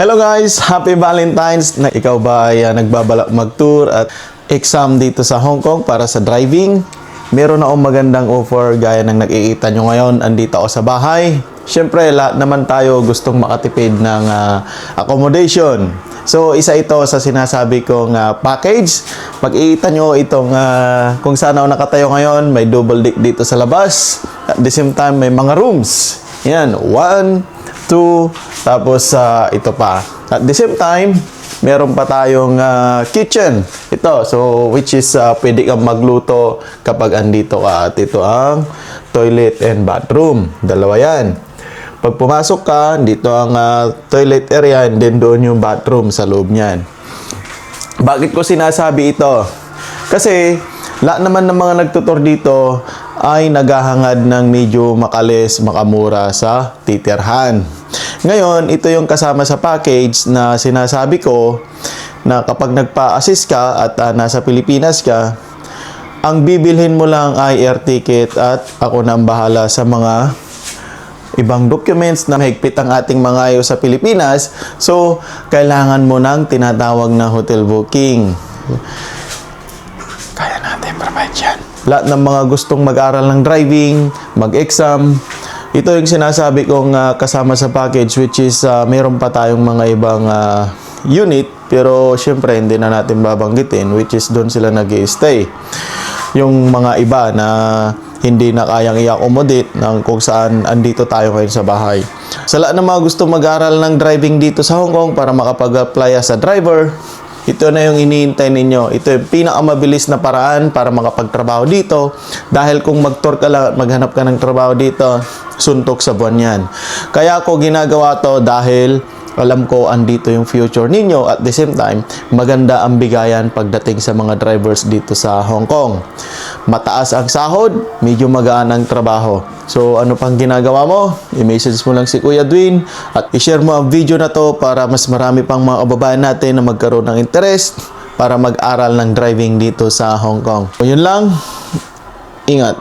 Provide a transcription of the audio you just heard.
Hello guys! Happy Valentine's! Ikaw ba ay nagbabalak mag-tour at exam dito sa Hong Kong para sa driving? Meron akong magandang offer gaya ng nakikita nyo ngayon. Andito ako sa bahay. Siyempre, lahat naman tayo gustong makatipid ng accommodation. So, isa ito sa sinasabi kong package. Makikita nyo itong kung saan ako nakatayo ngayon. May double deck dito sa labas. At the same time, may mga rooms. Yan, 1, 2, tapos ito pa. At the same time, meron pa tayong kitchen. Ito, so which is pwede kang magluto kapag andito ka. At ito ang toilet and bathroom. Dalawa yan. Pag pumasok ka, dito ang toilet area and then doon yung bathroom sa loob niyan. Bakit ko sinasabi ito? Kasi lahat naman ng mga nagtutur dito ay naghahangad ng medyo makalis, makamura sa titirhan. Ngayon, ito yung kasama sa package na sinasabi ko na kapag nagpa-assist ka at nasa Pilipinas ka, ang bibilhin mo lang ay air ticket at ako na ang bahala sa mga ibang documents na mahigpit ang ating mga ayo sa Pilipinas. So, kailangan mo ng tinatawag na hotel booking. Kaya natin provide yan. Lahat ng mga gustong mag-aral ng driving, mag-exam, ito yung sinasabi kong kasama sa package, which is meron pa tayong mga ibang unit, pero syempre hindi na natin babanggitin, which is doon sila nag-i-stay. Yung mga iba na hindi na kayang i-accommodate ng kung saan andito tayo ngayon sa bahay. Sa lahat ng mga gusto mag-aral ng driving dito sa Hong Kong para makapag-apply as a driver, ito na yung iniintay ninyo. Ito yung pinakamabilis na paraan para makapagtrabaho dito. Dahil kung mag-tour ka lang at maghanap ka ng trabaho dito, suntok sa buwan yan. Kaya ako ginagawa to dahil alam ko andito yung future ninyo. At the same time, maganda ang bigayan pagdating sa mga drivers dito sa Hong Kong. Mataas ang sahod, medyo magaan ang trabaho. So, ano pang ginagawa mo? I-message mo lang si Kuya Dwayne at i-share mo ang video na to para mas marami pang mga kababayan natin na magkaroon ng interest para mag-aral ng driving dito sa Hong Kong. So, yun lang. Ingat.